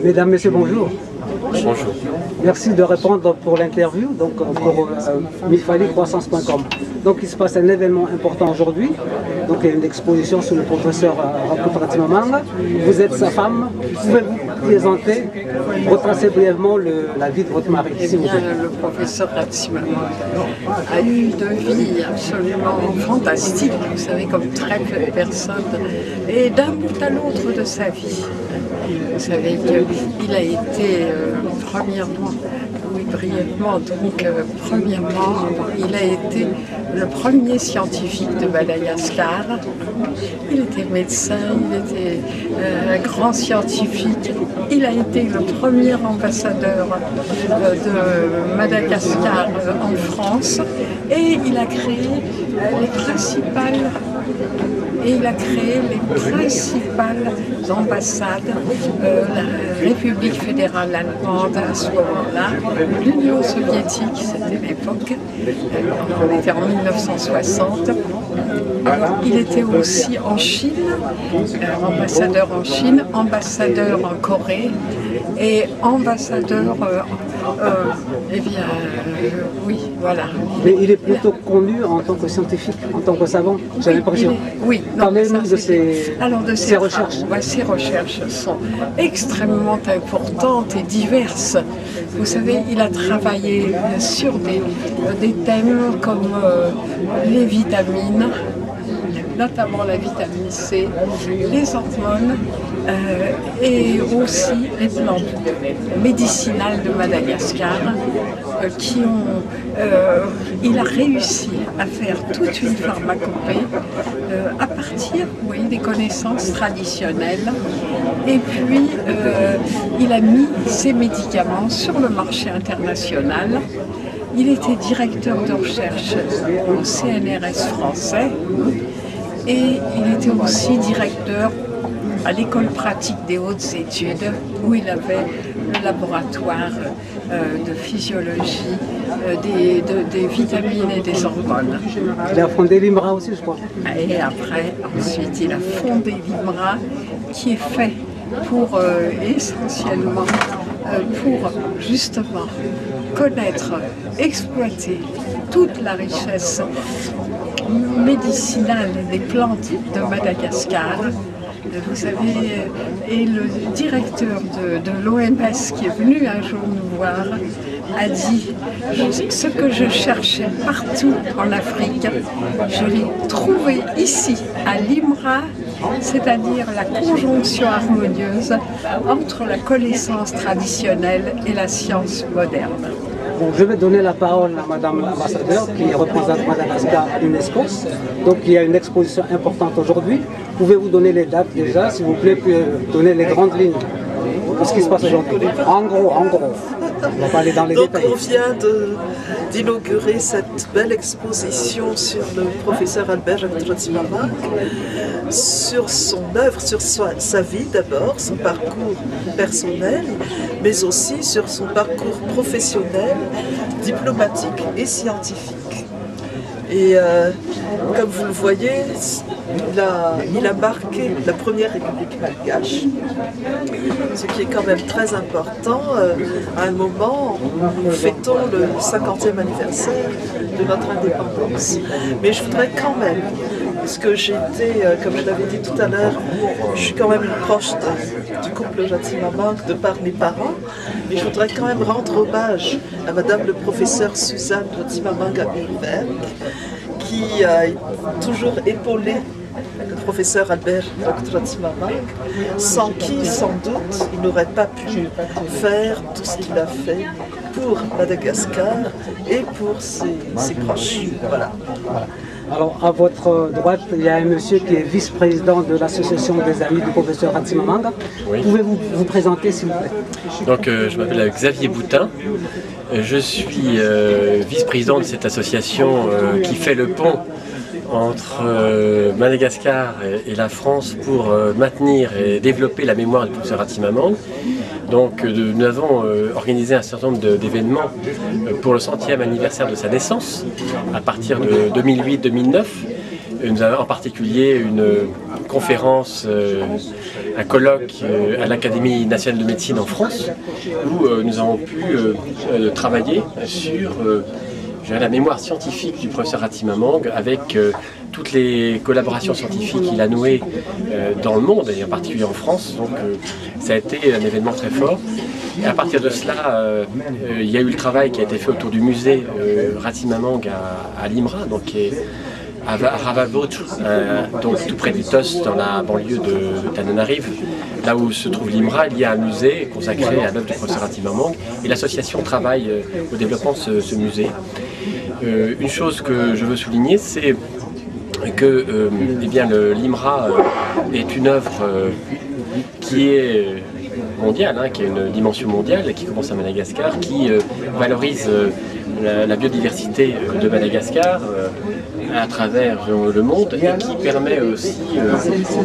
Mesdames, Messieurs, bonjour. Bonjour. Merci de répondre pour l'interview, donc pour Mifali-Croissance.com. Donc il se passe un événement important aujourd'hui. Donc il y a une exposition sur le professeur Rakout Ratimamanga. Vous êtes sa femme. Pouvez-vous présenter, retracer brièvement la vie de votre mari, s'il vous plaît? Le professeur Ratimamanga a eu une vie absolument fantastique, vous savez, comme très peu de personnes, et d'un bout à l'autre de sa vie. Vous savez qu'il a été, premièrement, oui, brièvement, donc, premièrement, il a été le premier scientifique de Madagascar. Il était médecin, il était un grand scientifique. Il a été le premier ambassadeur de Madagascar en France et il a créé les principales ambassades, la République fédérale allemande à ce moment-là, l'Union soviétique, c'était l'époque, on était en 1960. Il était aussi en Chine, ambassadeur en Chine, ambassadeur en Corée et ambassadeur, oui, voilà. Mais il est plutôt connu en tant que scientifique, en tant que savant, j'ai l'impression. Oui, parlez-nous de ses recherches. Ses recherches sont extrêmement importantes et diverses. Vous savez, il a travaillé sur des thèmes comme les vitamines, notamment la vitamine C, les hormones et aussi les plantes médicinales de Madagascar qui ont... il a réussi à faire toute une pharmacopée à partir, oui, des connaissances traditionnelles. Et puis, il a mis ces médicaments sur le marché international. Il était directeur de recherche au CNRS français. Et il était aussi directeur à l'école pratique des hautes études où il avait le laboratoire de physiologie des vitamines et des hormones. Il a fondé l'IMRA aussi, je crois. Et après, ensuite, il a fondé l'IMRA qui est fait pour essentiellement pour justement connaître, exploiter toute la richesse médicinale des plantes de Madagascar. Vous savez, et le directeur de l'OMS qui est venu un jour nous voir a dit « Ce que je cherchais partout en Afrique, je l'ai trouvé ici, à l'IMRA, c'est-à-dire la conjonction harmonieuse entre la connaissance traditionnelle et la science moderne. » Bon, je vais donner la parole à Madame l'ambassadeur qui représente Madagascar à l'UNESCO. Donc il y a une exposition importante aujourd'hui. Pouvez-vous donner les dates déjà, s'il vous plaît, puis donner les grandes lignes de ce qui se passe aujourd'hui? En gros. On va pas aller dans les détails. On vient d'inaugurer cette belle exposition sur le professeur Albert Rakout-Ratimamanga, sur son œuvre, sur sa vie d'abord, son parcours personnel, mais aussi sur son parcours professionnel, diplomatique et scientifique. Et comme vous le voyez, il a marqué la première République malgache, ce qui est quand même très important à un moment où nous fêtons le 50e anniversaire de notre indépendance. Mais je voudrais quand même, parce que j'ai été, comme je l'avais dit tout à l'heure, je suis quand même une proche du couple Ratimamanga de par mes parents, mais je voudrais quand même rendre hommage à Madame le professeur Suzanne Ratimamanga-Ulberg, qui a toujours épaulé le professeur Albert Rakout-Ratimamanga, sans qui, sans doute, il n'aurait pas pu faire tout ce qu'il a fait pour Madagascar et pour ses proches. Voilà. Alors, à votre droite, il y a un monsieur qui est vice-président de l'association des amis du professeur Ratimamanga. Oui. Pouvez-vous vous présenter, s'il vous plaît? Donc, je m'appelle Xavier Boutin. Je suis vice-président de cette association qui fait le pont entre Madagascar et la France pour maintenir et développer la mémoire du professeur Ratimamanga. Donc nous avons organisé un certain nombre d'événements pour le 100e anniversaire de sa naissance à partir de 2008-2009. Nous avons en particulier une conférence un colloque à l'Académie nationale de médecine en France, où nous avons pu travailler sur la mémoire scientifique du professeur Hatimamang avec toutes les collaborations scientifiques qu'il a nouées dans le monde et en particulier en France. Donc ça a été un événement très fort. Et à partir de cela, il y a eu le travail qui a été fait autour du musée Hatimamang à Limra, donc qui est à Ravavotch, donc tout près d'Itos, dans la banlieue de Tananarive, là où se trouve Limra. Il y a un musée consacré à l'œuvre du professeur Hatimamang et l'association travaille au développement de ce musée. Une chose que je veux souligner, c'est que eh bien, le Limra est une œuvre qui est mondiale, qui a une dimension mondiale, qui commence à Madagascar, qui valorise la biodiversité de Madagascar à travers le monde et qui permet aussi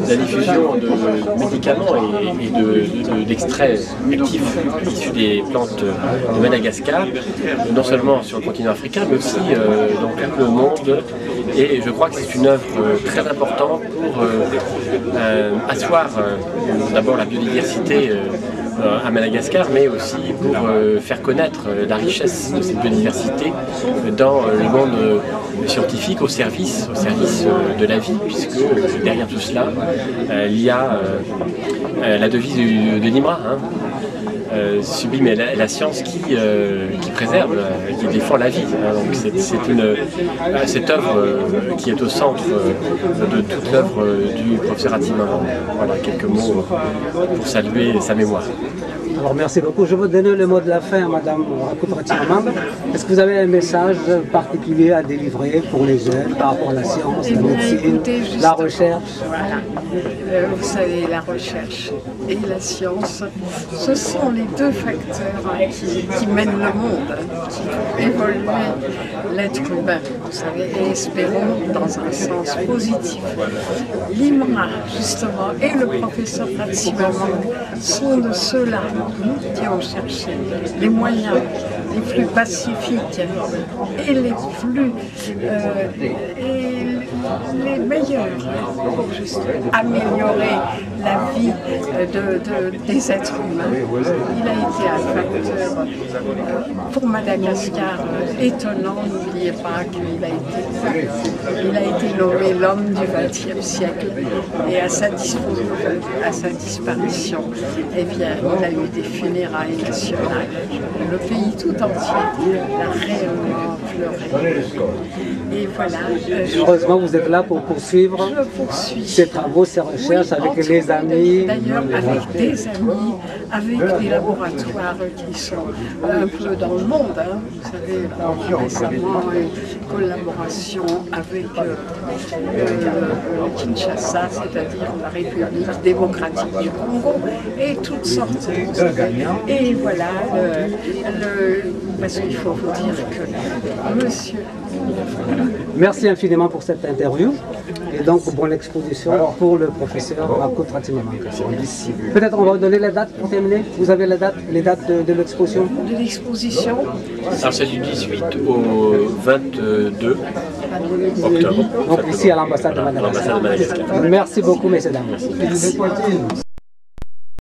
la diffusion de médicaments et d'extraits actifs issus des plantes de Madagascar, non seulement sur le continent africain, mais aussi dans tout le monde. Et je crois que c'est une œuvre très importante pour asseoir d'abord la biodiversité à Madagascar, mais aussi pour faire connaître la richesse de cette biodiversité dans le monde scientifique au service de la vie, puisque derrière tout cela, il y a la devise de Limra, sublime est la science qui préserve, qui défend la vie. Donc c'est cette œuvre qui est au centre de toute l'œuvre du professeur Hatimamang. Voilà, quelques mots pour saluer sa mémoire. Alors merci beaucoup. Je vais donner le mot de la fin à Madame Rakut Hatimamang. Est-ce que vous avez un message particulier à délivrer pour les jeunes par rapport à la science, la médecine, la recherche? Voilà. Vous savez, la recherche et la science, ce sont les deux facteurs qui mènent le monde, qui font évoluer l'être humain, vous savez, et espérons dans un sens positif. Limra, justement, et le professeur Hatimamang sont de ceux-là qui ont cherché les moyens les plus pacifiques et les plus les meilleurs pour juste améliorer la vie des êtres humains. Il a été un facteur pour Madagascar étonnant. N'oubliez pas qu'il a été nommé l'homme du XXe siècle et à sa disparition, eh bien, il a eu des funérailles nationales. Le pays tout entier l'a réellement pleuré. Et voilà. Heureusement, vous êtes là pour poursuivre ces travaux, ces recherches avec les amis. D'ailleurs, avec des amis, avec des laboratoires qui sont un peu dans le monde. Vous savez, récemment, une collaboration avec Kinshasa, c'est-à-dire la République démocratique du Congo, et toutes sortes. Et voilà, parce qu'il faut vous dire que monsieur... Merci infiniment pour cette interview et donc pour l'exposition pour le professeur Rakut Hatimamang. Peut-être on va donner les dates pour terminer. Vous avez les dates de l'exposition? De l'exposition? Alors c'est du 18 au 22 octobre. Donc ici à l'ambassade de Madagascar. Merci beaucoup, messieurs dames. Merci.